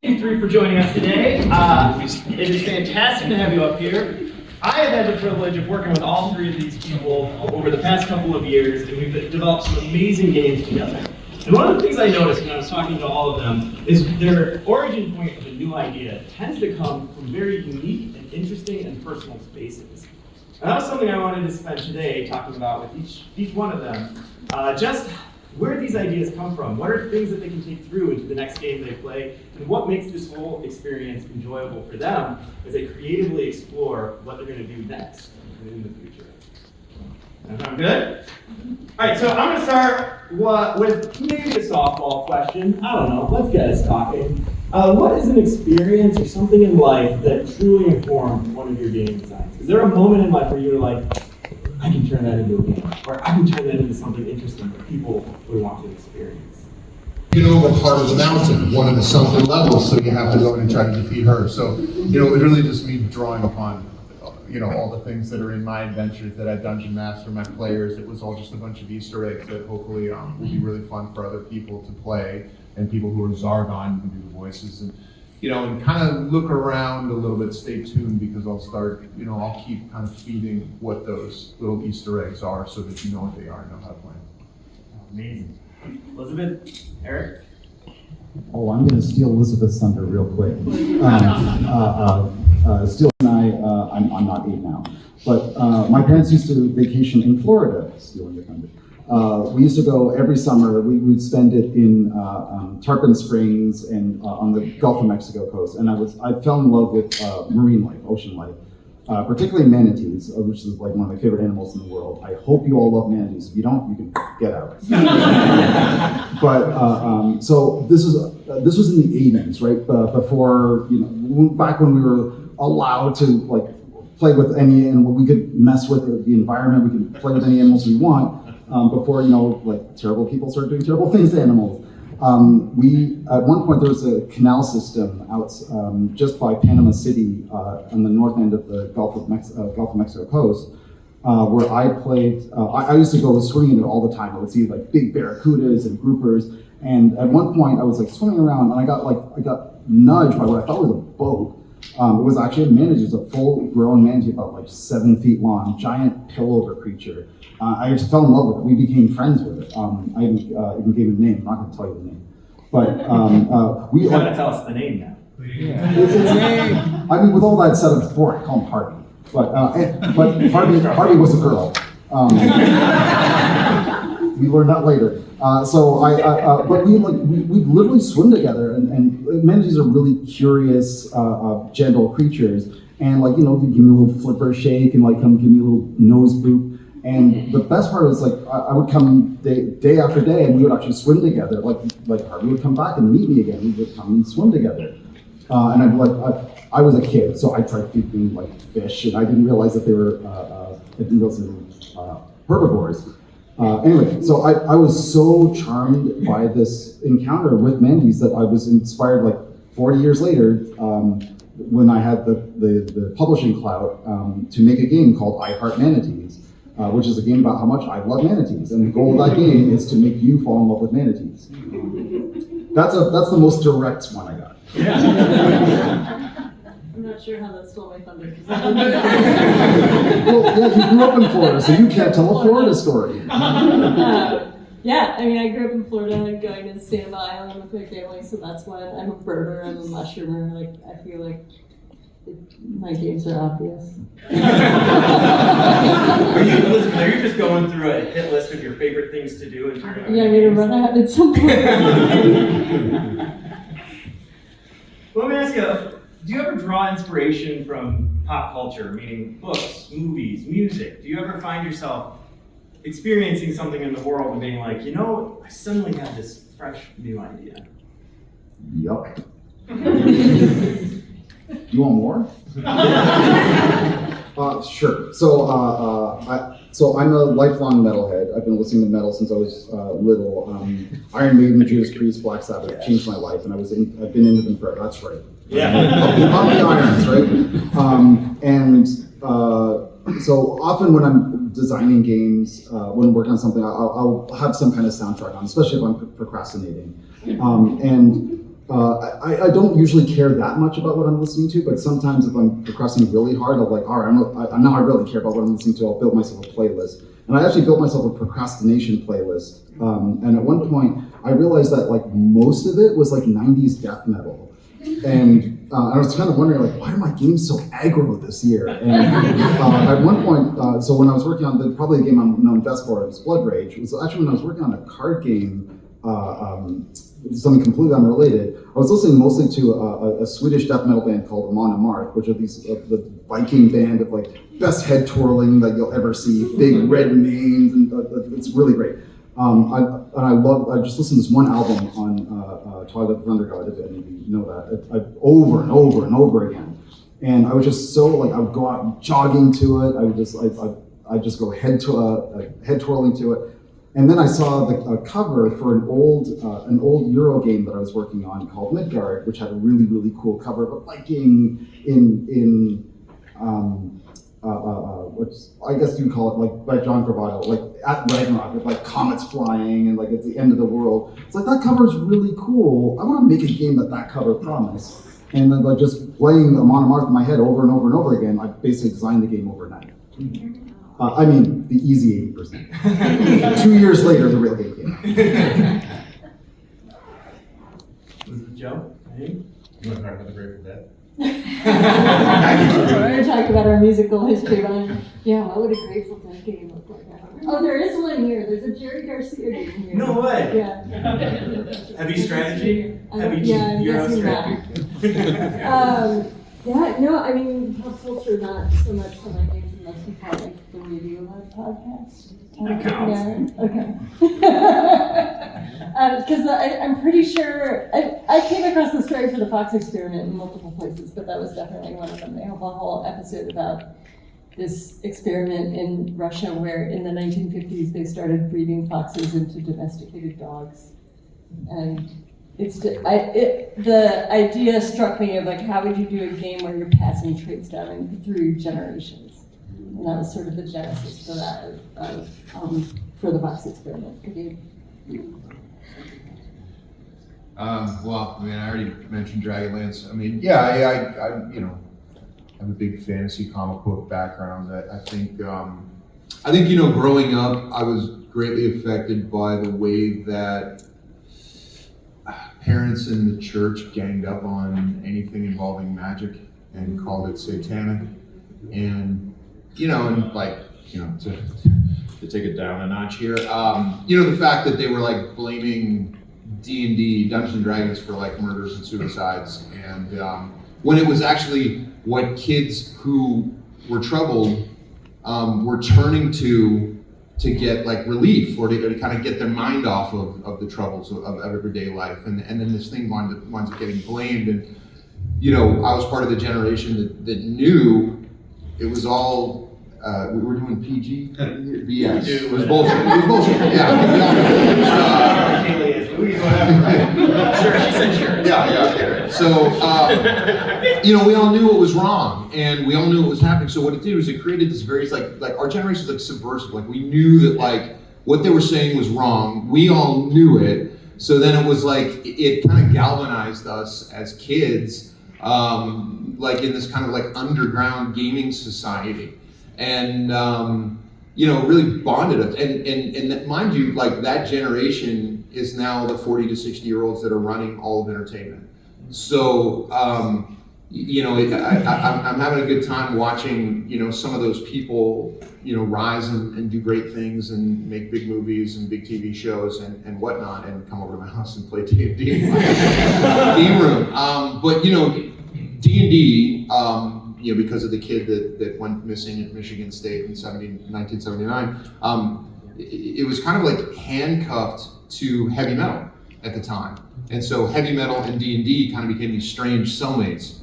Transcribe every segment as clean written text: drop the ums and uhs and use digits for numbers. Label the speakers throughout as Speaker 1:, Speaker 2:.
Speaker 1: Thank you three for joining us today. It is fantastic to have you up here. I have had the privilege of working with all three of these people over the past couple of years, and we've developed some amazing games together. And one of the things I noticed when I was talking to all of them is their origin point of a new idea tends to come from very unique and interesting and personal spaces. And that was something I wanted to spend today talking about with each one of them. Just where these ideas come from, what are things that they can take through into the next game they play, and what makes this whole experience enjoyable for them as they creatively explore what they're going to do next in the future. Sound good? All right, so I'm going to start with maybe a softball question. I don't know, let's get us talking. What is an experience or something in life that truly informed one of your game designs? Is there a moment in life where you were like, I can turn that into a game, or I can turn that into something interesting that people would want to experience?
Speaker 2: You know, the part of the mountain, one of the sunken levels, so you have to go in and try to defeat her. So, it really just me drawing upon, all the things that are in my adventures that I dungeon master my players. It was all just a bunch of Easter eggs that hopefully will be really fun for other people to play, and people who are Zargon can do the voices, and kind of look around a little bit, stay tuned, because I'll start, I'll keep kind of feeding what those little Easter eggs are so that you know what they are and know how to play.
Speaker 1: Amazing. Elizabeth, Eric?
Speaker 3: Oh, I'm going to steal Elizabeth's thunder real quick. Steele and I'm not 8 now, but my parents used to vacation in Florida, stealing your thunder. We used to go every summer. We would spend it in Tarpon Springs and on the Gulf of Mexico coast. And I fell in love with marine life, ocean life, particularly manatees, which is like one of my favorite animals in the world. I hope you all love manatees. If you don't, you can get out. But so this was in the 80s, right? Before back when we were allowed to play with any animal, we could mess with the environment. We could play with any animals we want. Before terrible people started doing terrible things to animals. At one point there was a canal system out just by Panama City on the north end of the Gulf of Mexico coast, where I played. I used to go swimming in it all the time. I would see big barracudas and groupers, and at one point I was swimming around and I got nudged by what I thought was a boat. It was actually a manatee. It was a full-grown manatee, about 7 feet long, giant pillover creature. I just fell in love with it. We became friends with it. I even gave it a name. I'm not going to tell you the name. But
Speaker 1: You're going to tell us the name now.
Speaker 3: Yeah. I mean, with all that said up before, I call him Harvey. But Harvey was a girl. We learned that later. But we literally swim together, and manatees are really curious, gentle creatures. And they'd give me a little flipper shake and come give me a little nose boop. And the best part was I would come day after day, and we would actually swim together. Harvey would come back and meet me again. We would come and swim together. And I was a kid, so I tried feeding fish, and I didn't realize that they were herbivores. Anyway, so I was so charmed by this encounter with manatees that I was inspired 40 years later when I had the publishing clout to make a game called I Heart Manatees, which is a game about how much I love manatees. And the goal of that game is to make you fall in love with manatees. That's the most direct one I got.
Speaker 1: Yeah.
Speaker 4: I'm not sure how that stole my thunder.
Speaker 3: Well, yeah, you grew up in Florida, so you can't tell a Florida story.
Speaker 4: Yeah, I mean, I grew up in Florida, going to Santa Island with my family, so that's why I'm a birder, I'm a mushroomer. I feel like my games are obvious.
Speaker 1: Are you just going through a hit list of your favorite things to do?
Speaker 4: Yeah, I'm going to run out at some point.
Speaker 1: Well, let me ask you, do you ever draw inspiration from pop culture, meaning books, movies, music? Do you ever find yourself experiencing something in the world and being like, I suddenly have this fresh new idea?
Speaker 3: Yup. You want more? Sure. So I'm a lifelong metalhead. I've been listening to metal since I was little. Iron Maiden, Judas Priest, Black Sabbath changed my life, and I've been into them forever. That's right.
Speaker 1: Yeah.
Speaker 3: Pop the irons, right? So often when I'm designing games, when I'm working on something, I'll have some kind of soundtrack on, especially if I'm procrastinating. And I don't usually care that much about what I'm listening to, but sometimes if I'm procrastinating really hard, I'm like, all right, now I really care about what I'm listening to. I'll build myself a playlist. And I actually built myself a procrastination playlist. And at one point, I realized that like most of it was like 90s death metal. And I was kind of wondering, like, why are my games so aggro this year? And at one point, so when I was working on probably the game I'm known best for is Blood Rage. It was actually when I was working on a card game, something completely unrelated. I was listening mostly to a Swedish death metal band called Amon Amarth, which are these the Viking band of like best head twirling that you'll ever see, big red manes, and it's really great. I just listened to this one album on Twilight of Thunder God, if any of you know that, over and over and over again. And I was just so like, I would go out jogging to it. I just go head twirling to it. And then I saw the cover for an old Euro game that I was working on called Midgard, which had a really, really cool cover of a Viking in which I guess you'd call it like by John Gravato, like at Ragnarok with like comets flying and like it's the end of the world. It's like that cover is really cool. I want to make a game that cover promised. And then like just playing Amon Amarth in my head over and over and over again, I basically designed the game overnight. I mean, the easy 80%. 2 years later, the real game came out.
Speaker 1: Was it Joe? Hey?
Speaker 5: You want to talk about the Grateful Dead?
Speaker 4: We're going to talk about our musical history. Yeah, what would a Grateful Dead game look like? Oh, there is one here. There's a Jerry Garcia game here.
Speaker 1: No way.
Speaker 4: Yeah.
Speaker 1: Heavy strategy? Heavy
Speaker 4: yeah, I'm
Speaker 1: Euro
Speaker 4: guessing
Speaker 1: strategy?
Speaker 4: Yeah, no, I mean, pop culture, not so much for my games unless you call it like the Radio Lab podcast.
Speaker 1: That counts.
Speaker 4: Yeah, okay. Because I'm pretty sure, I came across the story for the Fox experiment in multiple places, but that was definitely one of them. They have a whole episode about this experiment in Russia where in the 1950s they started breeding foxes into domesticated dogs. And the idea struck me of like, how would you do a game where you're passing traits down through generations? And that was sort of the genesis for that, for the Fox experiment. Could you?
Speaker 2: Well, I mean, I already mentioned Dragonlance. I mean, yeah, I you know, have a big fantasy comic book background. I think, you know, growing up, I was greatly affected by the way that parents in the church ganged up on anything involving magic and called it satanic. And, you know, and like, you know, to take it down a notch here, you know, the fact that they were like blaming D&D, Dungeons and Dragons, for like murders and suicides, and when it was actually what kids who were troubled were turning to get like relief or to kind of get their mind off of the troubles of everyday life, and then this thing winds up getting blamed. And you know, I was part of the generation that knew it was all. We were doing PG, BS. It was bullshit. It was bullshit. Yeah.
Speaker 1: Sure, she said sure.
Speaker 2: Yeah. Okay. So, you know, we all knew what was wrong, and we all knew what was happening. So what it did was it created this very like our generation's like subversive. Like we knew that like what they were saying was wrong. We all knew it. So then it was like it kind of galvanized us as kids, like in this kind of like underground gaming society. And you know, really bonded us. And that, mind you, like that generation is now the 40 to 60 year olds that are running all of entertainment. So you know, I'm having a good time watching, you know, some of those people, you know, rise and do great things and make big movies and big TV shows and whatnot, and come over to my house and play D&D in my game room. But you know, D&D, you know, because of the kid that went missing at Michigan State in 1979, it was kind of like handcuffed to heavy metal at the time. And so heavy metal and D&D kind of became these strange cellmates,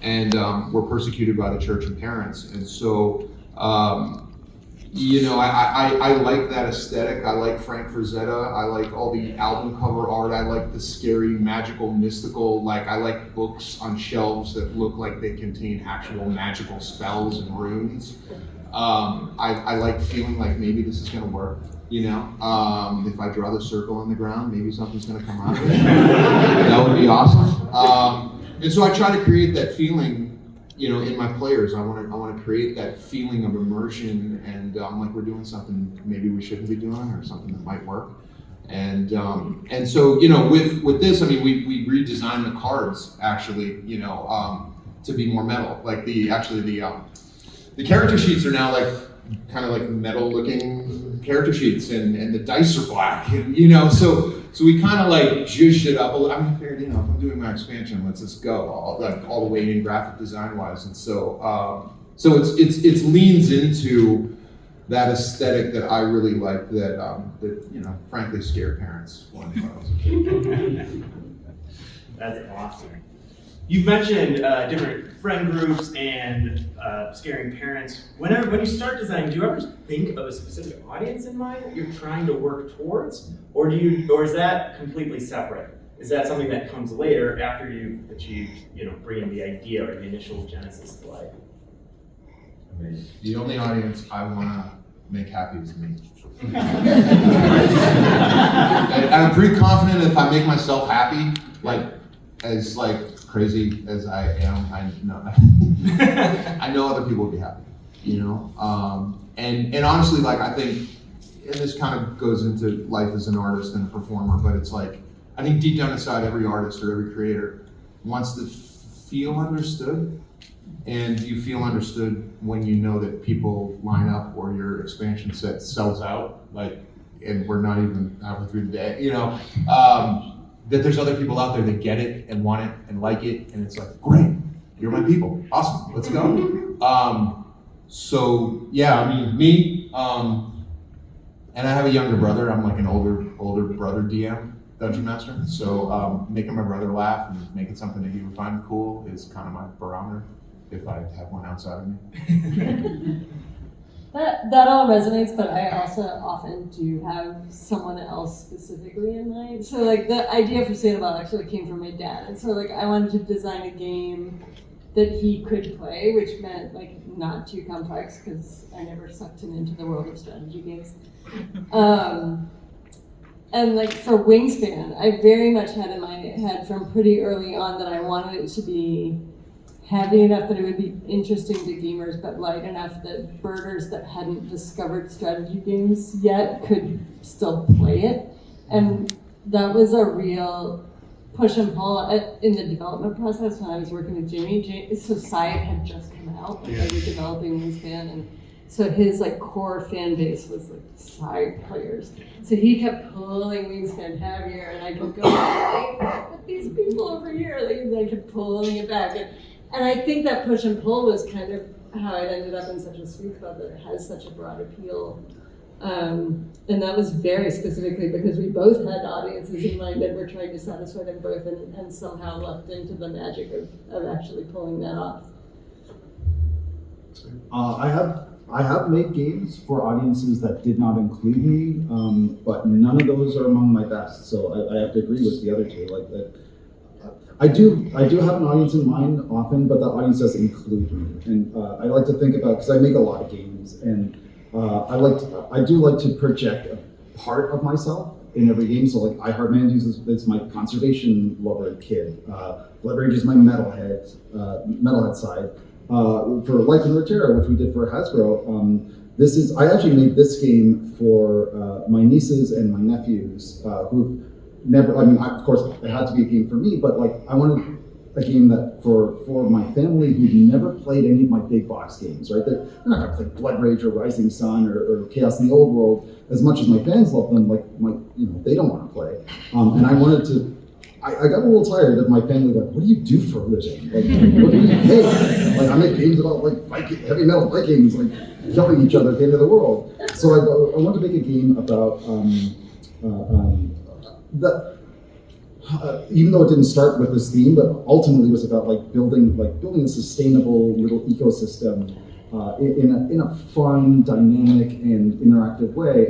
Speaker 2: and were persecuted by the church and parents. And so, you know, I like that aesthetic. I like Frank Frazetta. I like all the album cover art. I like the scary, magical, mystical, like I like books on shelves that look like they contain actual magical spells and runes. I like feeling like maybe this is gonna work. You know, if I draw the circle on the ground, maybe something's going to come out of it. That would be awesome. And so I try to create that feeling, you know, in my players. I want to create that feeling of immersion, and like we're doing something maybe we shouldn't be doing, or something that might work. And so, you know, with this, I mean, we redesigned the cards actually, you know, to be more metal. Like the character sheets are now like kind of like metal looking character sheets, and the dice are black, and you know, so we kind of like zhuzhed it up a little. I mean, I figured, you know, if I'm doing my expansion, let's just go all the way in graphic design wise, and so it's leans into that aesthetic that I really like, that you know, frankly scared parents when I was a kid.
Speaker 1: That's awesome. You've mentioned different friend groups and scaring parents. When you start designing, do you ever think of a specific audience in mind that you're trying to work towards, or is that completely separate? Is that something that comes later after you've achieved, you know, bringing the idea or the initial genesis to life?
Speaker 2: The only audience I want to make happy is me. And I'm pretty confident if I make myself happy, like as like crazy as I am, I know other people will be happy, you know. And honestly, like I think, and this kind of goes into life as an artist and a performer, but it's like I think deep down inside, every artist or every creator wants to feel understood. And you feel understood when you know that people line up, or your expansion set sells out, like, and we're not even halfway through the day, you know, that there's other people out there that get it and want it and like it, and it's like, great, you're my people, awesome, let's go. So yeah, I mean, me, and I have a younger brother. I'm like an older brother DM, Dungeon Master. So making my brother laugh and making something that he would find cool is kind of my barometer, if I have one outside of me.
Speaker 4: That all resonates, but I also often do have someone else specifically in mind. So like the idea for Sandoval actually came from my dad. And so like I wanted to design a game that he could play, which meant like not too complex, because I never sucked him into the world of strategy games. And like for Wingspan, I very much had in my head from pretty early on that I wanted it to be heavy enough that it would be interesting to gamers, but light enough that birders that hadn't discovered strategy games yet could still play it. And that was a real push and pull in the development process when I was working with Jamie. So Side had just come out, like they were developing Wingspan, and so his like core fan base was like Side players. So he kept pulling Wingspan heavier, and I could go, but these people over here, like, I kept pulling it back. And I think that push and pull was kind of how it ended up in such a sweet spot that it has such a broad appeal. And that was very specifically because we both had audiences in mind that were trying to satisfy them both, and somehow lucked into the magic of actually pulling that off.
Speaker 3: I have made games for audiences that did not include me, but none of those are among my best. So I have to agree with the other two. Like that, I do have an audience in mind often, but that audience doesn't include me. And I like to think about, because I make a lot of games, and I do like to project a part of myself in every game. So like I Heart Man is my conservation lover kid. Blood Rage is my metalhead side. For Life in Runeterra, which we did for Hasbro, I actually made this game for my nieces and my nephews who've never, of course it had to be a game for me, but like I wanted a game that for my family who'd never played any of my big box games, right? They're not gonna play Blood Rage or Rising Sun or Chaos in the Old World as much as my fans love them. Like they don't want to play, and I wanted to. I got a little tired of my family like, what do you do for a living? Like, what do you hate? Like I make games about like heavy metal Vikings like killing each other at the end of the world. So I wanted to make a game about that. Even though it didn't start with this theme, but ultimately was about building a sustainable little ecosystem in a fun, dynamic, and interactive way.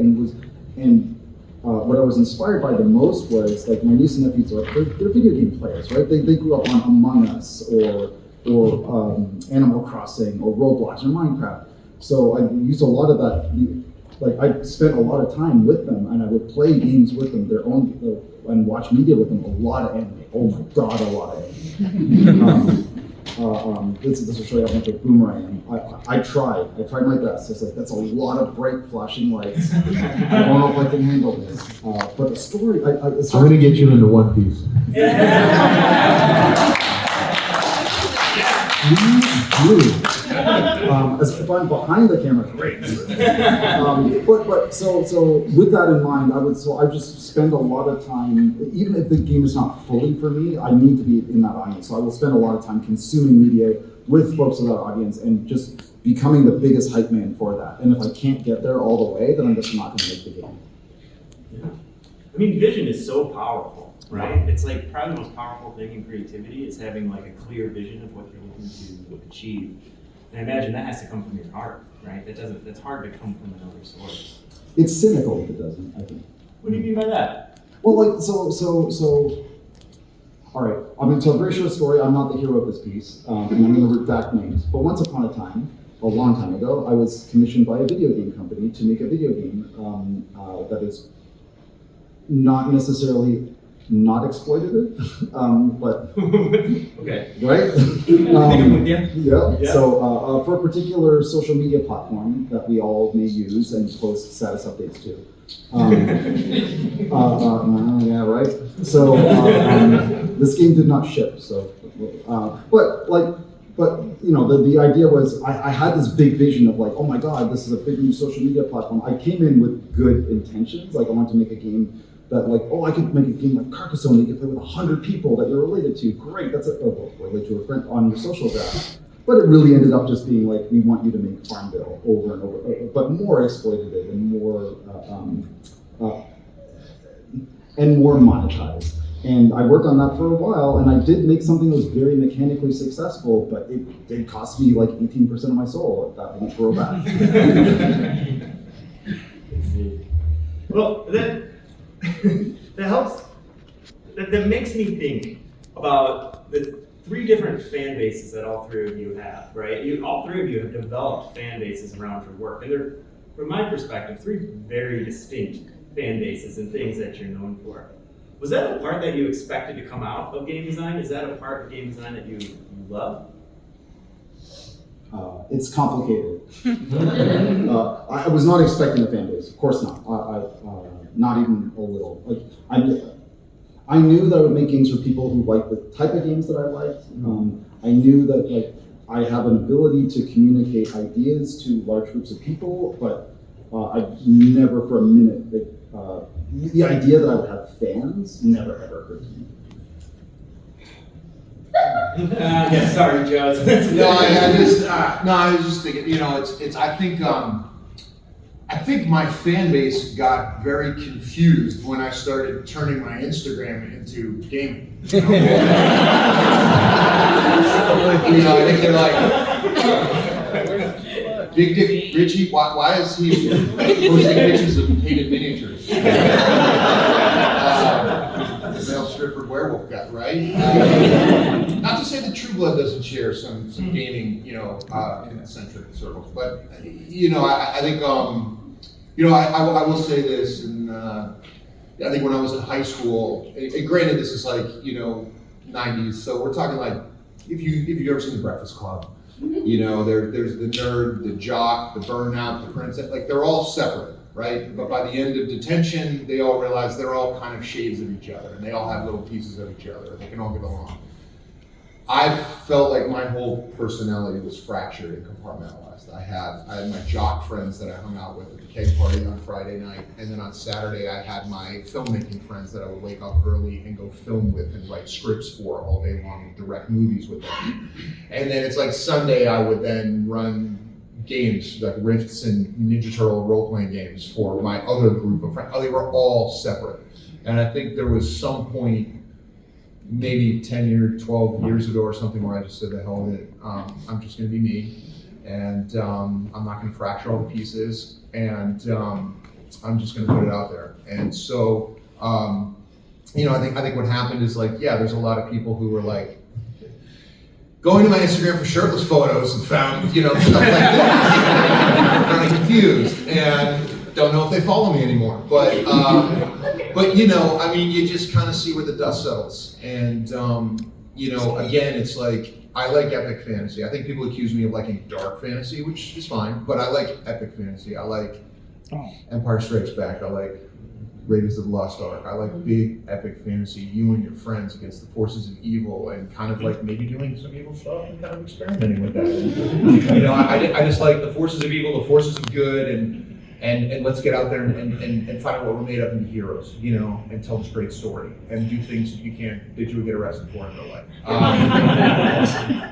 Speaker 3: What I was inspired by the most was like my niece and nephews they're video game players, right? They grew up on Among Us or Animal Crossing or Roblox or Minecraft. So I used a lot of that. like I spent a lot of time with them, and I would play games with them, their own, and watch media with them. A lot of anime. Oh my god, a lot of anime. This will show you how much of a boomer I am. I tried my best. It's like, that's a lot of bright flashing lights. I don't know if I can handle this. But the story, it's
Speaker 2: I'm gonna get you into One Piece.
Speaker 3: As if I'm behind the camera, great. But so with that in mind, I just spend a lot of time, even if the game is not fully for me, I need to be in that audience. So I will spend a lot of time consuming media with folks of that audience and just becoming the biggest hype man for that. And if I can't get there all the way, then I'm just not going to make the game.
Speaker 1: Yeah. I mean, vision is so powerful, right? It's like probably the most powerful thing in creativity is having like a clear vision of what you're looking to achieve. And I imagine that has to come from your heart, right? That's hard to come from another source.
Speaker 3: It's cynical if it doesn't, I think.
Speaker 1: What do you mean by that?
Speaker 3: Well, like, so, all right, I'm going to tell a very short story. I'm not the hero of this piece, and I'm going to redact names. But once upon a time, a long time ago, I was commissioned by a video game company to make a video game that is not necessarily not exploitative, but
Speaker 1: Okay.
Speaker 3: right?
Speaker 1: Yeah.
Speaker 3: So for a particular social media platform that we all may use and post status updates to. Yeah, right. So this game did not ship. So, but you know, the idea was I had this big vision of like, oh my god, this is a big new social media platform. I came in with good intentions. Like I wanted to make a game that like, oh, I could make a game like Carcassonne. You can play with 100 people that you're related to. Great, that's related to a friend on your social graph. But it really ended up just being like, we want you to make Farmville over and over, but more exploitative and more monetized. And I worked on that for a while, and I did make something that was very mechanically successful, but it did cost me like 18% of my soul. That won't grow back.
Speaker 1: Well, that helps. That makes me think about the 3 different fan bases that all 3 of you have, right? All 3 of you have developed fan bases around your work, and they're, from my perspective, 3 very distinct fan bases and things that you're known for. Was that a part that you expected to come out of game design? Is that a part of game design that you love?
Speaker 3: It's complicated. I was not expecting a fan base. Of course not. Not even a little. Like I knew that I would make games for people who like the type of games that I liked. I knew that like I have an ability to communicate ideas to large groups of people, but I never for a minute the idea that I would have fans never ever occurred to me.
Speaker 1: Yeah, sorry, Joe.
Speaker 2: I was just thinking, you know, I think my fan base got very confused when I started turning my Instagram into gaming. You know, I think they're like, Big Dick Richie, why is he posting pictures of painted miniatures? The male stripper werewolf guy, right? Not to say that True Blood doesn't share some gaming, you know, in eccentric circles, but you know, I think, you know, I will say this, and I think when I was in high school, granted this is like, you know, 90s, so we're talking like, if you've ever seen The Breakfast Club, you know, there's the nerd, the jock, the burnout, the princess, like they're all separate, right? But by the end of detention, they all realize they're all kind of shades of each other, and they all have little pieces of each other, and they can all get along. I felt like my whole personality was fractured and compartmentalized. I had my jock friends that I hung out with at the keg party on Friday night, and then on Saturday I had my filmmaking friends that I would wake up early and go film with and write scripts for all day long and direct movies with them. And then it's like Sunday I would then run games like Rifts and Ninja Turtle role-playing games for my other group of friends. They were all separate. And I think there was some point maybe 12 years ago or something where I just said, the hell with it, I'm just gonna be me, and I'm not gonna fracture all the pieces, and I'm just gonna put it out there. And so, you know, I think what happened is like, yeah, there's a lot of people who were like, going to my Instagram for shirtless photos and found, you know, stuff like that, kind of confused. And Don't know if they follow me anymore, but you know, I mean, you just kind of see where the dust settles, and you know, again, it's like I like epic fantasy. I think people accuse me of liking dark fantasy, which is fine, but I like epic fantasy. I like Empire Strikes Back. I like Raiders of the Lost Ark. I like big epic fantasy, you and your friends against the forces of evil, and kind of like maybe doing some evil stuff and kind of experimenting with that. And, you know, I just like the forces of evil, the forces of good, and let's get out there and find out what we're made of and be heroes, you know, and tell this great story and do things that you would get arrested for in real life.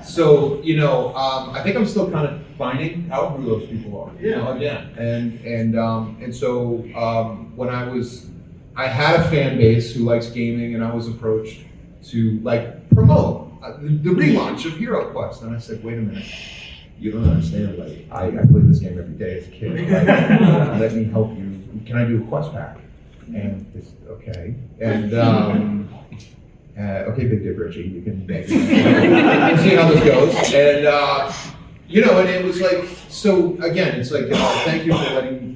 Speaker 2: So, you know, I think I'm still kind of finding out who those people are, you know, again. And so when I had a fan base who likes gaming, and I was approached to like promote the relaunch of HeroQuest, and I said, wait a minute. You don't understand, like, I played this game every day as a kid. Like, let me help you. Can I do a quest pack? And it's okay. And, okay, Big Dick Richie, you can see how this goes. And, you know, and it was like, so again, it's like, thank you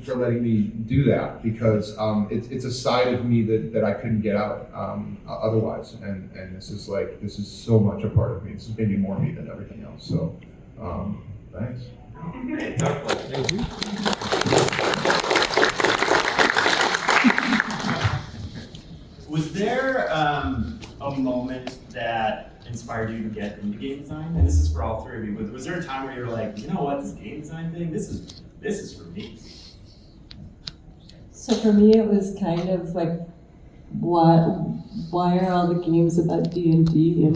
Speaker 2: for letting me do that, because it's a side of me that I couldn't get out otherwise. And this is so much a part of me. This is maybe more me than everything else. So. Thanks.
Speaker 1: Thank you. Was there a moment that inspired you to get into game design? And this is for all three of you, but was there a time where you were like, you know what, this game design thing, this is for me?
Speaker 4: So for me, it was kind of like, why are all the games about D&D?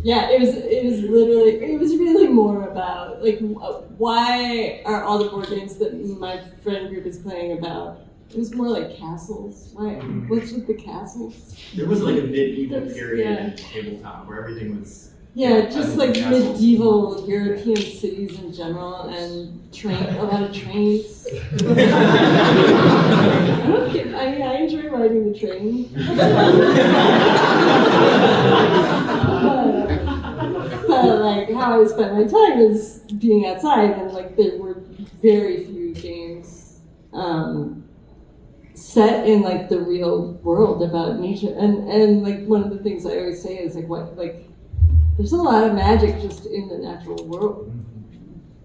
Speaker 4: Yeah, it was really more about like why are all the board games that my friend group is playing about? It was more like castles. Why? What's with the castles?
Speaker 1: There was like a medieval period in tabletop where everything was.
Speaker 4: Yeah, just like medieval European cities in general, and a lot of trains. I enjoy riding the train. But like how I spent my time is being outside, and like there were very few games set in like the real world about nature. And like one of the things I always say is like there's a lot of magic just in the natural world.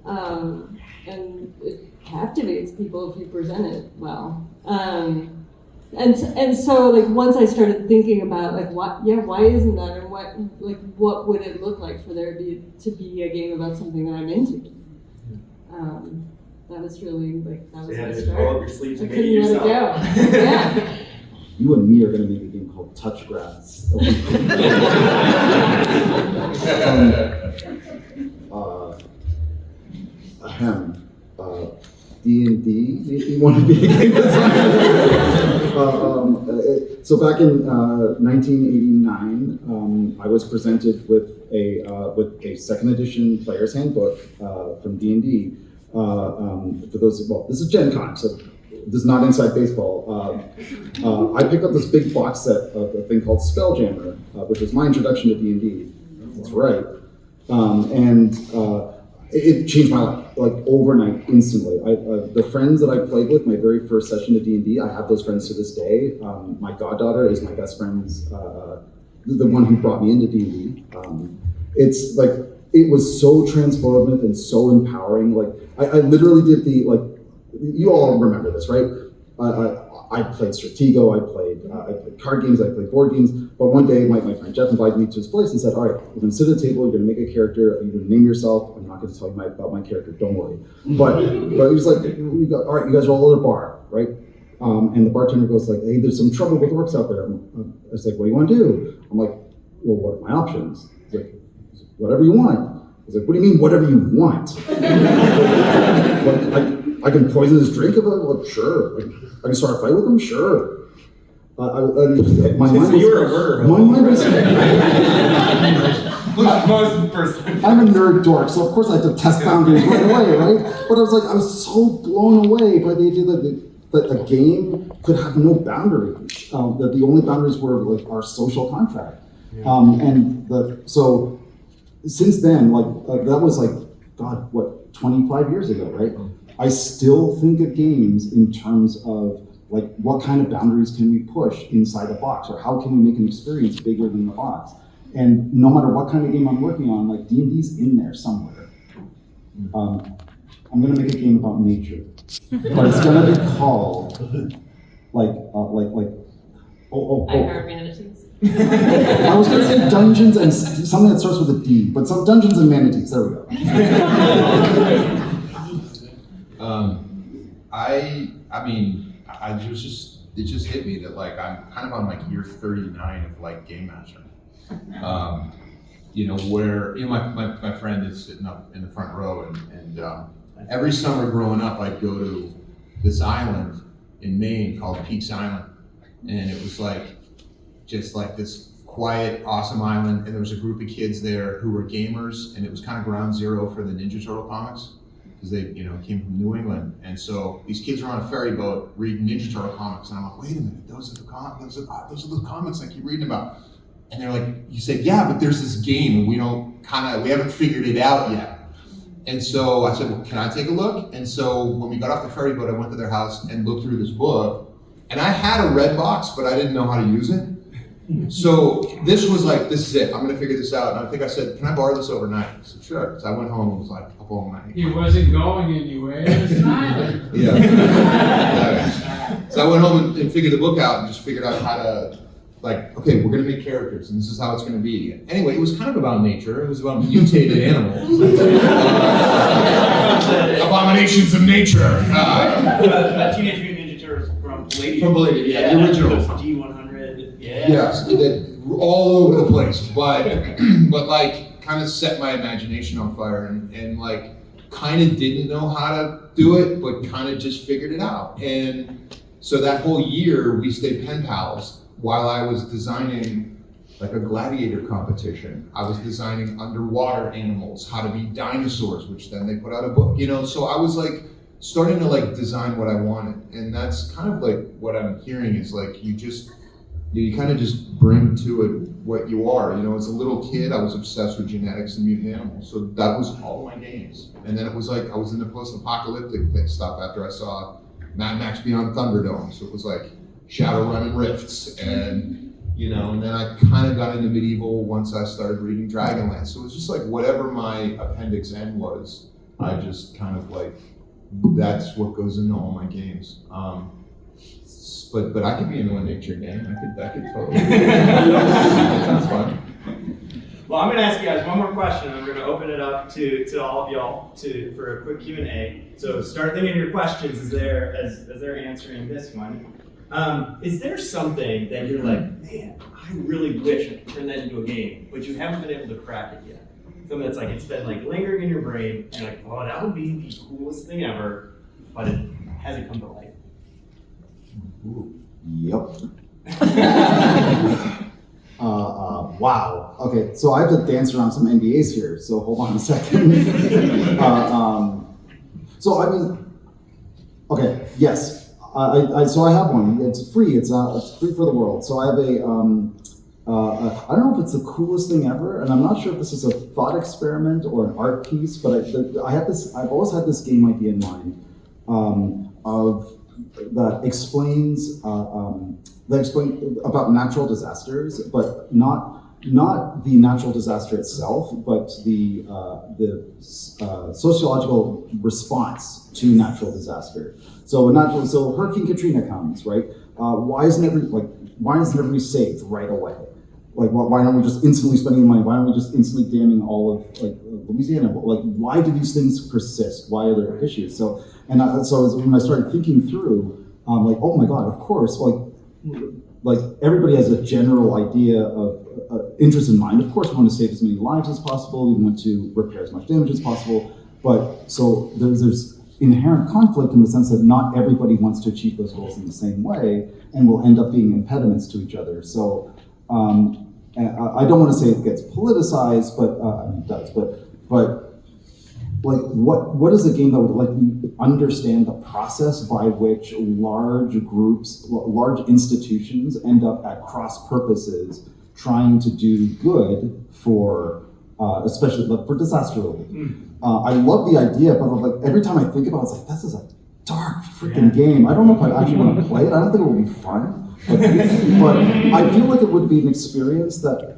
Speaker 4: And it captivates people if you present it well. And so like once I started thinking about like why isn't that, and what would it look like for there to be a game about something that I'm into? That was really like that was my start.
Speaker 1: Roll up your sleeves
Speaker 4: I
Speaker 1: and
Speaker 4: couldn't
Speaker 1: make it
Speaker 4: let
Speaker 1: yourself.
Speaker 4: it go. Yeah.
Speaker 3: You and me are going to make a game called Touch Grass. D&D, you want to be a game designer? So back in 1989, I was presented with a second edition player's handbook from D&D. For those, well, this is GenCon, so this is not inside baseball. I picked up this big box set of a thing called Spelljammer, which was my introduction to D&D. That's right. It changed my life, like overnight, instantly. The friends that I played with, my very first session of D&D, I have those friends to this day. My goddaughter is my best friend's, the one who brought me into D&D. It's like, it was so transformative and so empowering. Like, I literally did you all remember this, right? I played Stratego, I played card games, I played board games, but one day my friend Jeff invited me to his place and said, all right, we're gonna sit at a table, you're gonna make a character, you're gonna name yourself, I'm not gonna tell you about my character, don't worry. But he was like, all right, you guys are all at a bar, right? And the bartender goes like, hey, there's some trouble with orcs out there. I was like, what do you wanna do? I'm like, well, what are my options? He's like, whatever you want. I was like, what do you mean, whatever you want? I can poison his drink if I want? Sure. I can start a fight with him? Sure. My mind was...
Speaker 1: You're a murderer.
Speaker 3: My mind was... I'm a nerd dork, so of course I had to test boundaries right away, right? But I was so blown away by the idea that that a game could have no boundaries. That the only boundaries were like our social contract. So since then, that was God, what, 25 years ago, right? I still think of games in terms of what kind of boundaries can we push inside a box, or how can we make an experience bigger than the box? And no matter what kind of game I'm working on, D&D's in there somewhere. I'm gonna make a game about nature, but it's gonna be called
Speaker 6: I heard manatees.
Speaker 3: I was gonna say dungeons and something that starts with a D, but some dungeons and manatees. There we go.
Speaker 7: It just hit me that I'm kind of on year 39 of Game Master. Where my friend is sitting up in the front row, and every summer growing up I'd go to this island in Maine called Peaks Island, and it was just this quiet, awesome island, and there was a group of kids there who were gamers, and it was kind of ground zero for the Ninja Turtle comics, because they came from New England. And so these kids are on a ferry boat reading Ninja Turtle comics, and I'm like, wait a minute, those are the comics I keep reading about. And they're like, you said, yeah, but there's this game, and we haven't figured it out yet. And so I said, well, can I take a look? And so when we got off the ferry boat, I went to their house and looked through this book, and I had a red box, but I didn't know how to use it. So this was this is it, I'm gonna figure this out. And I think I said, can I borrow this overnight? I said, sure. So I went home and was up all night.
Speaker 8: He wasn't going anywhere, he was smiling.
Speaker 7: Yeah. So I went home and figured the book out and just figured out how to, okay, we're gonna make characters and this is how it's gonna be. Anyway, it was kind of about nature. It was about mutated animals. Abominations of nature.
Speaker 1: Teenage Mutant Ninja Turtles from Blade.
Speaker 7: From Blade, yeah, the original.
Speaker 1: Those D100, yeah.
Speaker 7: Yes, all over the place, but kind of set my imagination on fire, and kind of didn't know how to do it, but kind of just figured it out. And so that whole year we stayed pen pals while I was designing a gladiator competition. I was designing underwater animals, how to be dinosaurs, which then they put out a book, so I was starting to design what I wanted. And that's kind of what I'm hearing is you kind of just bring to it what you are. As a little kid, I was obsessed with genetics and mutant animals. So that was all my games. And then it was I was into post-apocalyptic stuff after I saw Mad Max Beyond Thunderdome. So it was Shadowrun and Rifts. And, and then I kind of got into medieval once I started reading Dragonlance. So it was just whatever my Appendix N was, I just kind of that's what goes into all my games. But I could be into a nature game. I could totally. That sounds fun.
Speaker 1: Well, I'm going to ask you guys one more question, and we're going to open it up to all of y'all for a quick Q&A. So start thinking of your questions as they're answering this one. Is there something that you're man, I really wish I could turn that into a game, but you haven't been able to crack it yet? Something that's it's been lingering in your brain, and you're oh, that would be the coolest thing ever, but it hasn't come to life.
Speaker 3: Yep. Wow. Okay, so I have to dance around some NDAs here, so hold on a second. Okay, yes. So I have one. It's free. It's free for the world. So I have a. I don't know if it's the coolest thing ever, and I'm not sure if this is a thought experiment or an art piece, but I have this. I've always had this game idea in mind that explains about natural disasters, but not the natural disaster itself, but the sociological response to natural disaster. So Hurricane Katrina comes, right? Why isn't everybody saved right away? Why aren't we just instantly spending money? Why aren't we just instantly damming all of Louisiana? Why do these things persist? Why are there issues? So when I started thinking through, oh my God, of course, everybody has a general idea of interest in mind. Of course, we want to save as many lives as possible. We want to repair as much damage as possible. But so there's inherent conflict in the sense that not everybody wants to achieve those goals in the same way, and will end up being impediments to each other. So I don't want to say it gets politicized, but it does. But what is a game that would understand the process by which large groups, large institutions end up at cross purposes trying to do good for, especially for disaster relief. I love the idea, but like every time I think about it, it's like, this is a dark freaking game. I don't know if I actually want to play it. I don't think it will be fun, but I feel like it would be an experience that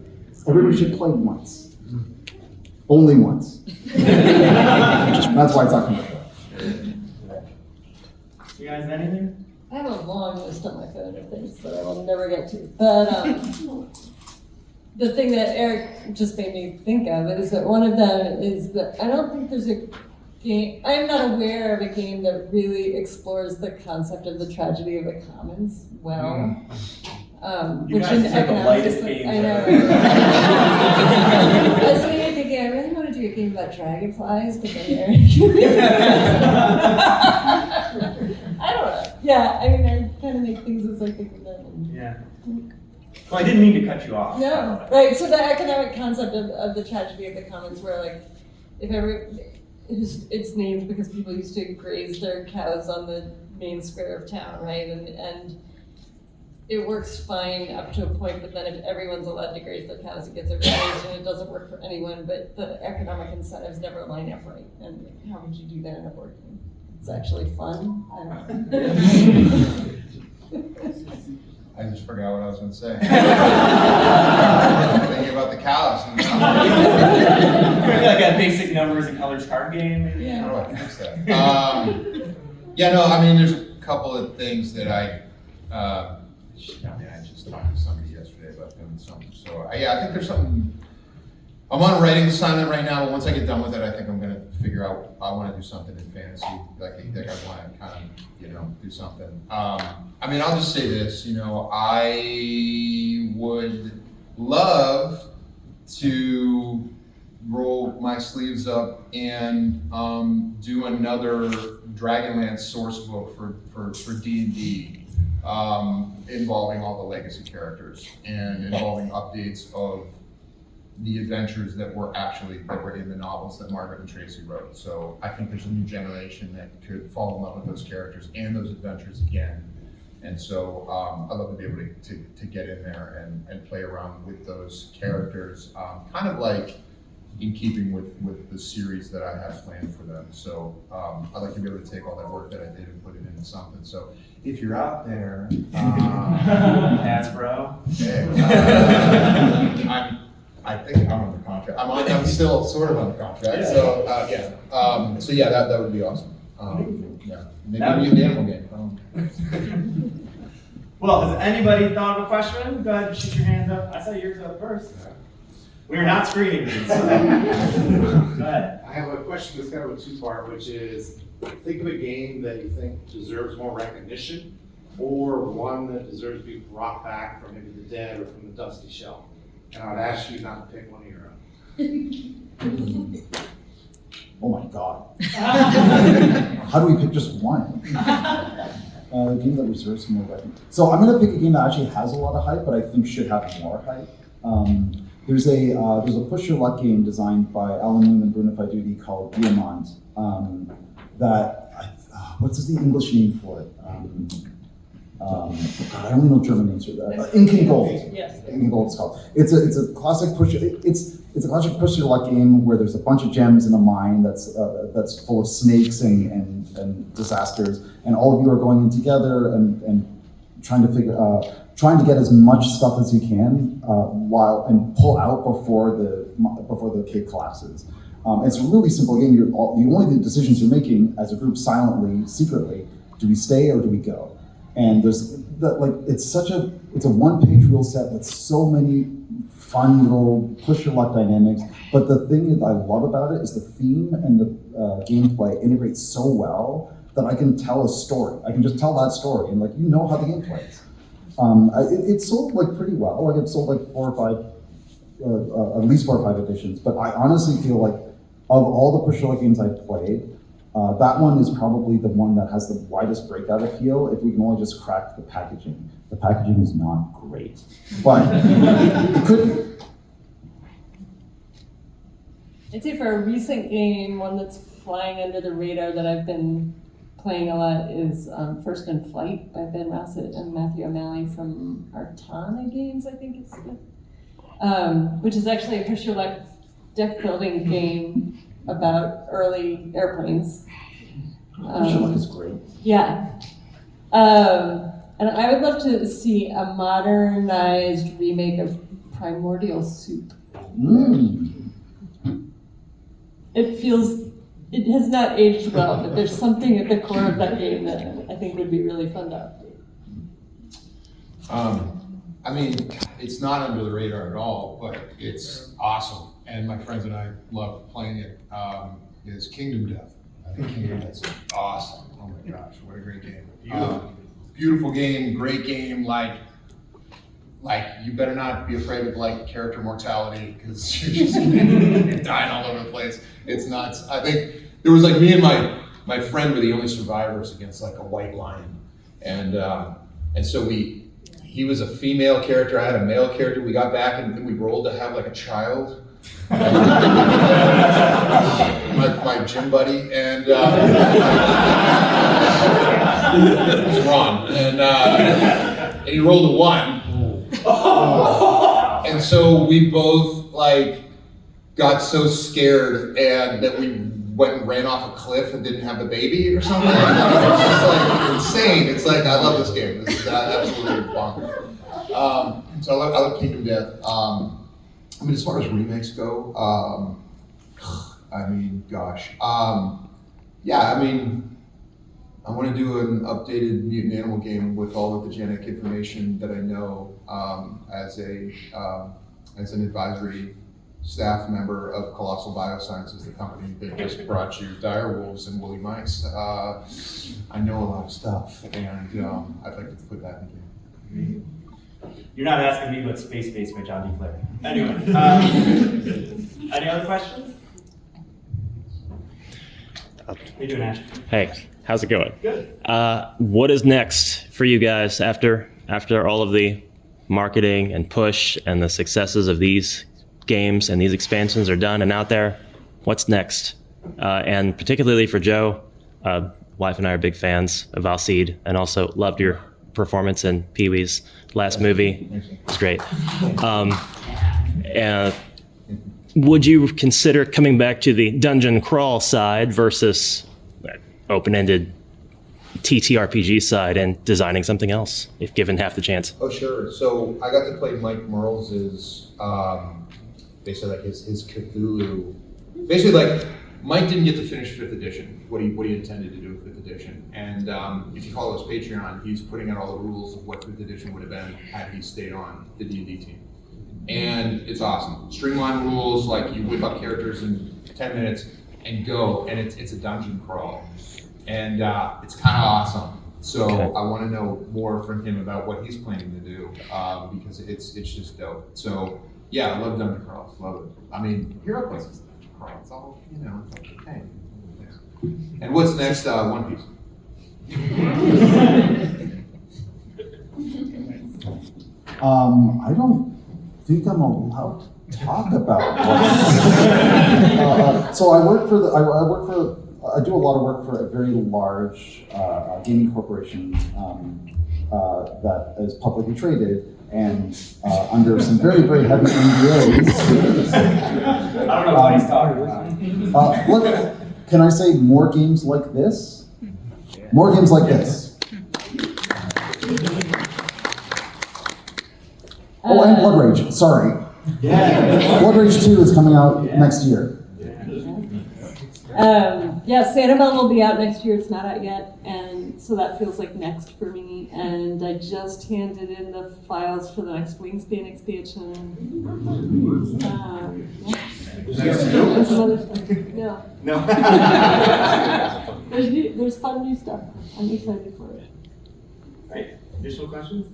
Speaker 3: everybody should play once. Only once. That's why it's not coming.
Speaker 1: You guys, anything?
Speaker 4: I have a long list on my phone of things that I will never get to. But the thing that Eric just made me think of is that one of them is that I don't think there's a game, I'm not aware of a game that really explores the concept of the tragedy of the commons well.
Speaker 1: You
Speaker 4: Which
Speaker 1: guys
Speaker 4: in
Speaker 1: take the
Speaker 4: economics
Speaker 1: lightest
Speaker 4: is like,
Speaker 1: games
Speaker 4: I know.
Speaker 1: ever.
Speaker 4: I was sitting there thinking, I really want to do a game about dragonflies, but then Eric. I don't know. Yeah, I mean, I kind of make things as I think of them.
Speaker 1: Yeah. Well, I didn't mean to cut you off.
Speaker 4: No, right. So the economic concept of the tragedy of the commons, where like, if ever it's named because people used to graze their cows on the main square of town, right? And it works fine up to a point, but then if everyone's allowed to graze their cows, it gets overgrazed and it doesn't work for anyone. But the economic incentives never line up right. And how would you do that in a board game? It's actually fun. I don't know.
Speaker 7: I just forgot what I was gonna say. Thinking about the cows.
Speaker 1: Maybe like a basic numbers and colors card game. Maybe.
Speaker 4: Yeah.
Speaker 7: How do I fix that? Yeah, no, I mean, there's a couple of things that I just talked to somebody yesterday about doing something. So yeah, I think there's something. I'm on a writing assignment right now, but once I get done with it, I think I'm gonna figure out, I wanna do something in fantasy. Like I think I wanna kind of, do something. I mean, I'll just say this, I would love to roll my sleeves up and do another Dragonlance source book for D&D, involving all the legacy characters and involving updates of the adventures that were in the novels that Margaret and Tracy wrote. So I think there's a new generation that could fall in love with those characters and those adventures again. And so I'd love to be able to get in there and play around with those characters, kind of like in keeping with the series that I have planned for them. So I'd like to be able to take all that work that I did and put it into something. So if you're out there,
Speaker 1: Hasbro.
Speaker 7: I think I'm under contract. I'm still sort of under contract. So so yeah, that would be awesome. Yeah, maybe an animal game.
Speaker 1: Well, has anybody thought of a question? Go ahead and shoot your hands up. I saw yours up first. We are not screening these. So. Go ahead.
Speaker 5: I have a question that's kind of a two-part, which is, think of a game that you think deserves more recognition, or one that deserves to be brought back from maybe the dead or from the dusty shelf. And I'd ask you not to pick one of your own.
Speaker 3: Oh my God. How do we pick just one? A game that reserves more recognition. So I'm gonna pick a game that actually has a lot of hype, but I think should have more hype. There's a push your luck game designed by Alan Moon and Bruno Faiduti called Diamant. What's the English name for it? God, I only know German names for that. Ink and Gold.
Speaker 4: Yes.
Speaker 3: Ink and Gold it's called. It's a classic push. It's a classic push your luck game where there's a bunch of gems in a mine that's full of snakes and disasters, and all of you are going in together and trying to get as much stuff as you can and pull out before the cave collapses. It's a really simple game. The only decisions you're making as a group silently, secretly, do we stay or do we go? And it's a one-page rule set with so many fun little push your luck dynamics. But the thing that I love about it is the theme and the gameplay integrate so well that I can tell a story. I can just tell that story and how the game plays. It sold pretty well. It sold at least 4 or 5 editions. But I honestly feel like of all the push your luck games I've played, that one is probably the one that has the widest breakout appeal if we can only just crack the packaging. The packaging is not great, but it could be.
Speaker 4: I'd say for a recent game, one that's flying under the radar that I've been playing a lot is First in Flight by Ben Rossett and Matthew O'Malley from Artana Games, I think it's which is actually a picture like deck building game about early airplanes.
Speaker 3: Is great.
Speaker 4: Yeah. And I would love to see a modernized remake of Primordial Soup. It has not aged well, but there's something at the core of that game that I think would be really fun to update.
Speaker 7: I mean, it's not under the radar at all, but it's awesome. And my friends and I love playing it. Is Kingdom Death. I think Kingdom Death's awesome. Oh my gosh, what a great game. Beautiful game, great game. Like you better not be afraid of like character mortality because you're just dying all over the place. It's nuts. I think there was like me and my friend were the only survivors against like a white lion, and so he was a female character, I had a male character. We got back and we rolled to have like a child. my gym buddy, and it was wrong, and he rolled a 1. And so we both like got so scared and that we went and ran off a cliff and didn't have the baby or something. It's just like insane. It's like, I love this game. This is absolutely bonkers. So I love Kingdom Death. I mean, as far as remakes go, I mean, gosh. Yeah, I mean, I want to do an updated mutant animal game with all of the genetic information that I know as an advisory staff member of Colossal Biosciences, the company that just brought you dire wolves and woolly mice. I know a lot of stuff, and I'd like to put that in the game.
Speaker 1: You're not asking me, but Space Base by John D. Clare. Anyway, any other questions? How you doing, Ash?
Speaker 9: Hey, how's it going?
Speaker 1: Good.
Speaker 9: What is next for you guys after all of the marketing and push and the successes of these games and these expansions are done and out there? What's next? And particularly for Joe, wife and I are big fans of Alcide and also loved your performance in Pee-wee's last movie. It's great. And would you consider coming back to the dungeon crawl side versus open-ended TTRPG side and designing something else, if given half the chance?
Speaker 7: Oh, sure. So I got to play Mike Merles's, basically like his Cthulhu. Basically, like Mike didn't get to finish 5th edition, what he intended to do with 5th edition. And if you follow his Patreon, he's putting out all the rules of what 5th edition would have been had he stayed on the D&D team. And it's awesome. Streamlined rules, like you whip up characters in 10 minutes and go, and it's a dungeon crawl. And it's kind of awesome. So okay. I want to know more from him about what he's planning to do because it's just dope. So yeah, I love dungeon crawls, love it. I mean, HeroQuest is a dungeon crawl. It's all, it's like okay. And what's next? One Piece.
Speaker 3: I don't think I'm allowed to talk about so I do a lot of work for a very large gaming corporation that is publicly traded and under some very, very heavy NDAs.
Speaker 1: I don't know what he's talking about.
Speaker 3: Look, can I say more games like this? More games like this. Oh, and Blood Rage, sorry.
Speaker 1: Yeah.
Speaker 3: Blood Rage 2 is coming out next year.
Speaker 4: Yeah, Sanibel will be out next year. It's not out yet, and so that feels like next for me. And I just handed in the files for the next Wingspan expansion. There's some other stuff. Yeah.
Speaker 1: No.
Speaker 4: There's fun new stuff. I'm excited for it.
Speaker 1: Right. Additional questions?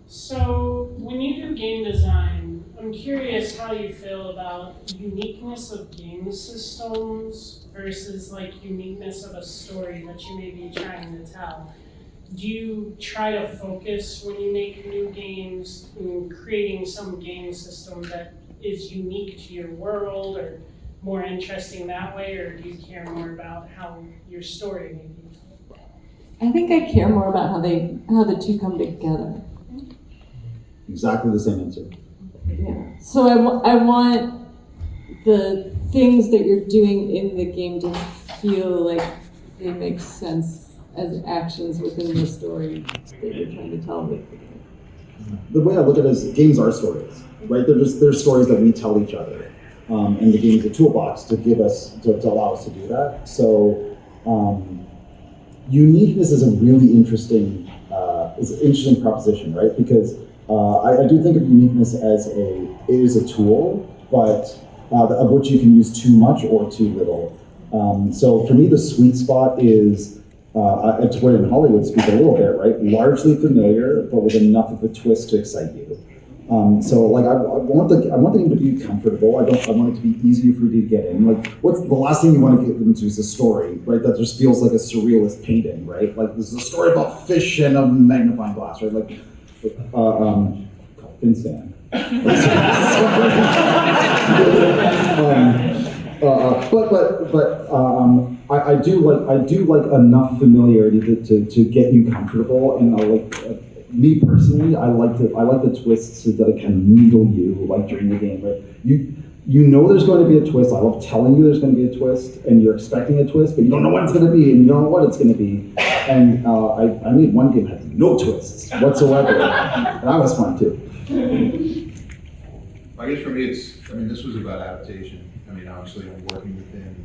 Speaker 10: So, when you do game design, I'm curious how you feel about uniqueness of game systems versus like uniqueness of a story that you may be trying to tell. Do you try to focus when you make new games in creating some game system that is unique to your world, or more interesting that way, or do you care more about how your story may be told?
Speaker 4: I think I care more about how the two come together.
Speaker 3: Exactly the same answer.
Speaker 4: Yeah. So I want the things that you're doing in the game to feel like they make sense as actions within the story that you're trying to tell with the game.
Speaker 3: The way I look at it is games are stories, right? They're stories that we tell each other. And the game is a toolbox to allow us to do that. So uniqueness is a really interesting proposition, right? Because I do think of uniqueness as it is a tool, but of which you can use too much or too little. So for me, the sweet spot is, to put it in Hollywood speak a little bit, right? Largely familiar, but with enough of a twist to excite you. So like I want the game to be comfortable. I want it to be easy for you to get in. Like, what's the last thing you want to get into is a story, right? That just feels like a surrealist painting, right? Like this is a story about fish and a magnifying glass, right? Like Finstan. I do like enough familiarity to get you comfortable, and me personally, I like the twists that can needle you like during the game. Right? You know there's going to be a twist. I love telling you there's going to be a twist, and you're expecting a twist, but you don't know when it's going to be, and you don't know what it's going to be. And I made one game that had no twists whatsoever, and that was fun too.
Speaker 7: I guess for me, this was about adaptation. I mean, obviously, I'm working within,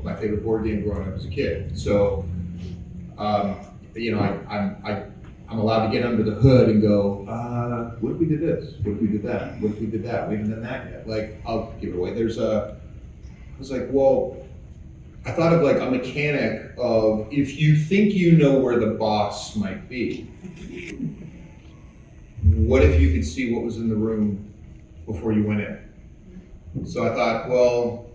Speaker 7: my favorite board game growing up as a kid. So, I'm allowed to get under the hood and go, what if we did this? What if we did that? What if we did that? We haven't done that yet. Like, I'll give it away. I was like, well, I thought of like a mechanic of if you think you know where the boss might be, what if you could see what was in the room before you went in? So I thought, well,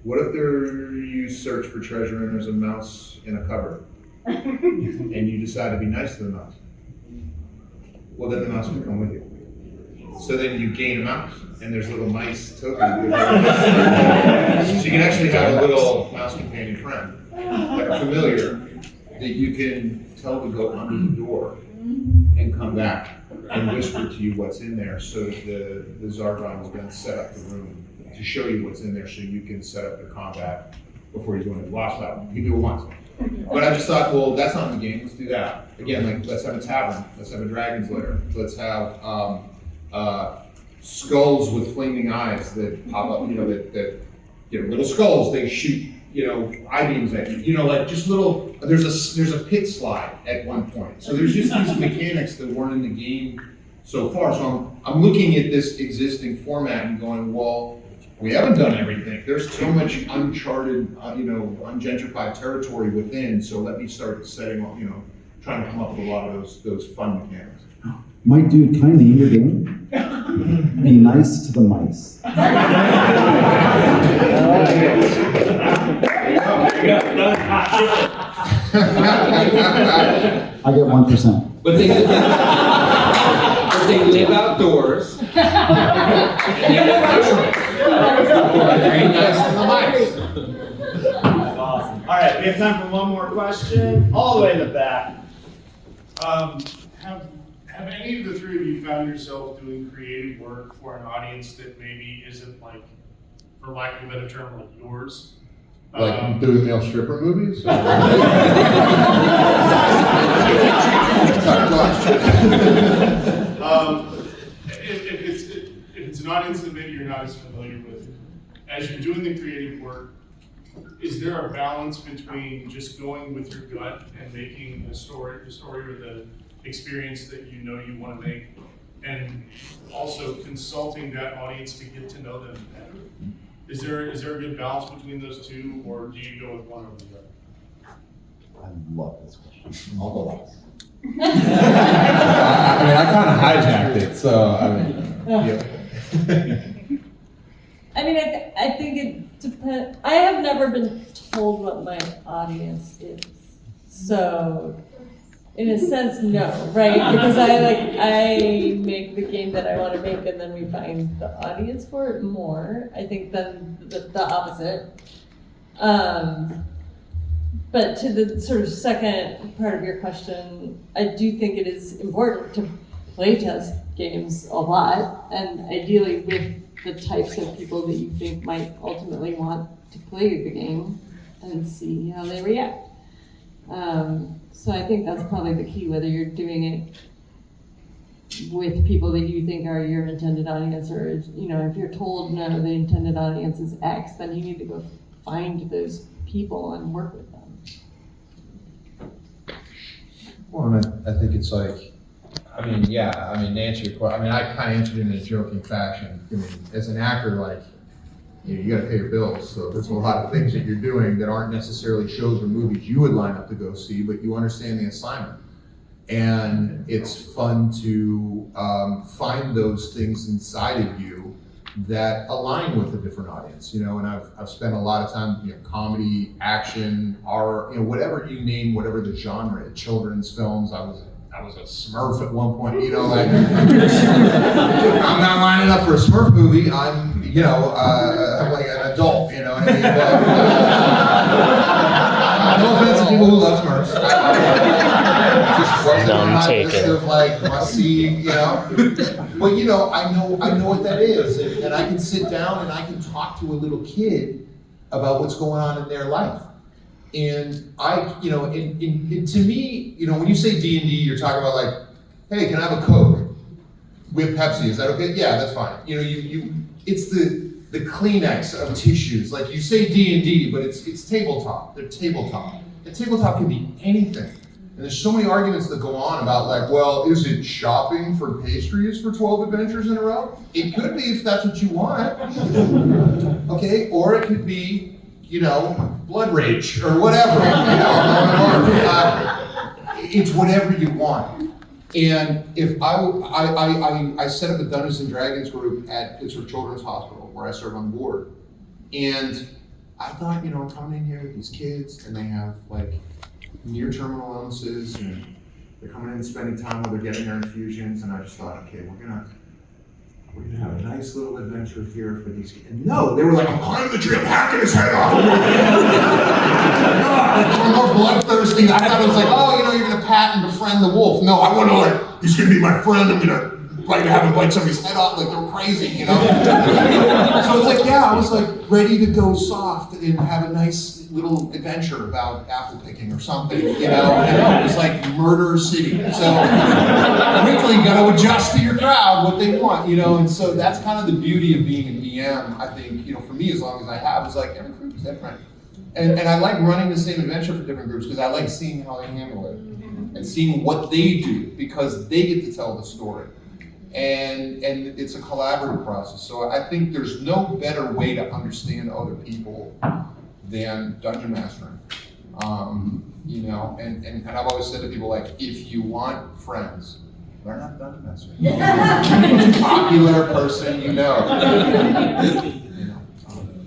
Speaker 7: what if you search for treasure and there's a mouse in a cupboard? And you decide to be nice to the mouse. Well, then the mouse will come with you. So then you gain a mouse, and there's little mice tokens. So you can actually have a little mouse companion friend, like a familiar, that you can tell to go under the door and come back and whisper to you what's in there. So that the Zargon will then set up the room to show you what's in there, so you can set up the combat before he's going to blast out. You can do it once. But I just thought, well, that's not in the game. Let's do that. Again, like, let's have a tavern. Let's have a dragon's lair. Let's have skulls with flaming eyes that pop up, that little skulls. They shoot, I-beams at you. Like just little, there's a pit slide at one point. So there's just these mechanics that weren't in the game so far. So I'm looking at this existing format and going, well, we haven't done everything. There's so much uncharted, ungentrified territory within. So let me start setting up, trying to come up with a lot of those fun mechanics.
Speaker 3: My dude, can I name your game? Be nice to the mice.
Speaker 1: I
Speaker 3: get 1%.
Speaker 7: But they live outdoors. Very nice to the mice.
Speaker 1: That's awesome. All right, we have time for one more question. All the way in the back.
Speaker 11: Have any of the three of you found yourself doing creative work for an audience that maybe isn't like, for lack of a better term, like yours?
Speaker 2: Like doing male stripper movies?
Speaker 11: If it's an audience that maybe you're not as familiar with, as you're doing the creative work, is there a balance between just going with your gut and making the story or the experience that you know you want to make, and also consulting that audience to get to know them better? Is there a good balance between those two, or do you go with one over the other?
Speaker 3: I love this question. I'll go last.
Speaker 2: I kind of hijacked it, so yeah.
Speaker 4: I think it depends. I have never been told what my audience is, so In a sense, no, right? Because I make the game that I want to make, and then we find the audience for it more. I think than the opposite. But to the sort of second part of your question, I do think it is important to play test games a lot, and ideally with the types of people that you think might ultimately want to play the game and see how they react. So I think that's probably the key, whether you're doing it with people that you think are your intended audience, or if you're told no, the intended audience is X, then you need to go find those people and work with them.
Speaker 7: Well, and I think it's like, to answer your question, I kind of answered it in a joking fashion. As an actor, you gotta pay your bills, so there's a lot of things that you're doing that aren't necessarily shows or movies you would line up to go see, but you understand the assignment. And it's fun to find those things inside of you that align with a different audience, and I've spent a lot of time, comedy, action, horror, whatever you name, whatever the genre, children's films. I was a Smurf at one point, I'm not lining up for a Smurf movie. I'm like an adult, you know what I mean? But, no offense to people who love Smurfs. Just wasn't on my list of must see, But I know what that is, and I can sit down and I can talk to a little kid about what's going on in their life. And to me, when you say D&D, you're talking about hey, can I have a Coke with Pepsi? Is that okay? Yeah, that's fine. It's the Kleenex of tissues. You say D&D, but it's tabletop. They're tabletop. And tabletop can be anything. And there's so many arguments that go on about is it shopping for pastries for 12 adventures in a row? It could be if that's what you want. Okay, or it could be blood rage or whatever, it's whatever you want. And if I set up a Dungeons and Dragons group at Pittsburgh Children's Hospital where I serve on board. And I thought, I'm coming in here with these kids and they have near terminal illnesses and they're coming in and spending time while they're getting their infusions. And I just thought, okay, we're gonna have a nice little adventure here for these kids. And no, they were I'm climbing the tree, I'm hacking his head off. They were more bloodthirsty. I thought it was you're gonna pat and befriend the wolf. No, I want to he's gonna be my friend. I'm gonna have him bite somebody's head off. They were crazy, So it's I was ready to go soft and have a nice little adventure about apple picking or something, And it was Murder City. So quickly you gotta adjust to your crowd what they want, And so that's kind of the beauty of being a DM, I think, for me, as long as I have, is every group is different. And I like running the same adventure for different groups because I like seeing how they handle it and seeing what they do because they get to tell the story. And it's a collaborative process. So I think there's no better way to understand other people than dungeon mastering. And I've always said to people if you want friends, learn how to dungeon master. Popular person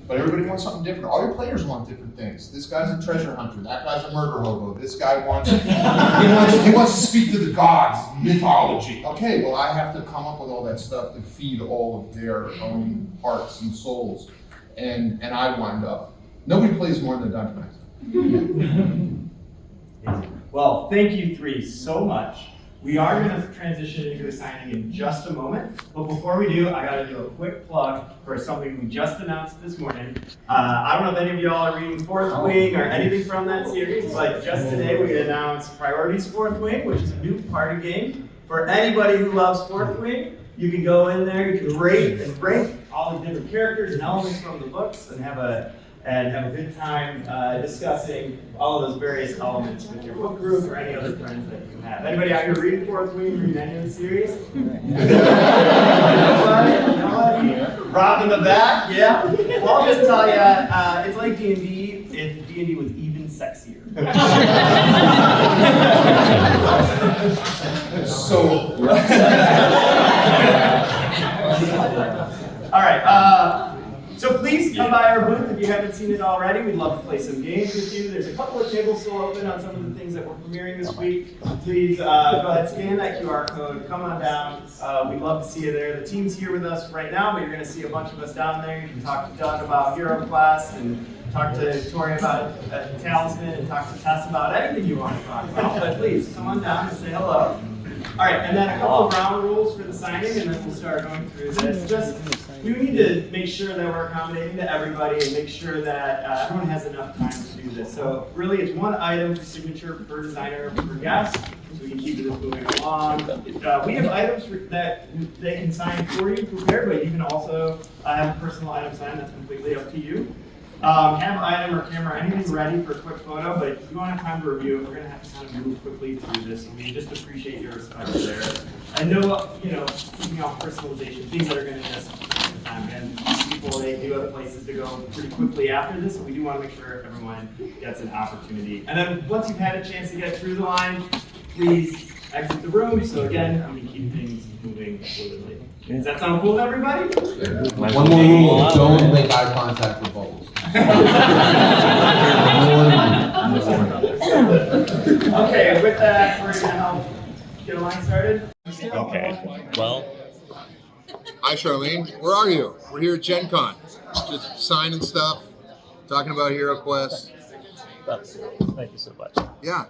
Speaker 7: But everybody wants something different. All your players want different things. This guy's a treasure hunter. That guy's a murder hobo. This guy wants he wants to speak to the gods, mythology. Okay, well I have to come up with all that stuff to feed all of their own hearts and souls. And I wind up. Nobody plays more than a dungeon master.
Speaker 1: Well, thank you three so much. We are going to transition into a signing in just a moment, but before we do, I got to do a quick plug for something we just announced this morning. I don't know if any of y'all are reading Fourth Wing or anything from that series, but just today we announced Priorities Fourth Wing, which is a new party game. For anybody who loves Fourth Wing, you can go in there, you can rate and rank all the different characters and elements from the books and have a good time discussing all of those various elements with your book group or any other friends that you have. Anybody out here reading Fourth Wing, reading any of the series? Nobody? Rob in the back, yeah? Well, I'll just tell you, it's like D&D if D&D was even sexier. All right. So please come by our booth if you haven't seen it already. We'd love to play some games with you. There's a couple of tables still open on some of the things that we're premiering this week. Please go ahead, scan that QR code, come on down. We'd love to see you there. The team's here with us right now, but you're going to see a bunch of us down there. You can talk to Doug about HeroQuest and talk to Tori about Talisman and talk to Tess about anything you want to talk about. But please, come on down and say hello. All right, and then a couple of round rules for the signing, and then we'll start going through this. Just, we need to make sure that we're accommodating to everybody and make sure that everyone has enough time to do this. So really, it's one item for signature per designer per guest, so we can keep this moving along. We have items that they can sign for you prepared, but you can also have a personal item signed. That's completely up to you. Have item or camera, anything ready for a quick photo, but if you want to have time to review it, we're going to have to kind of move quickly through this, and we just appreciate your respect there. I know, speaking of personalization, things that are going to miss time, and people, they do have places to go pretty quickly after this, so we do want to make sure everyone gets an opportunity. And then once you've had a chance to get through the line, please exit the room, so again, we can keep things moving fluidly. Does that sound cool to everybody?
Speaker 7: One more rule, don't make eye contact with bubbles.
Speaker 1: Okay, with that, we're gonna help get a line started.
Speaker 9: Okay. Well,
Speaker 7: Hi Charlene, where are you? We're here at GenCon, just signing stuff, talking about HeroQuest.
Speaker 9: thank you so much.
Speaker 7: Yeah.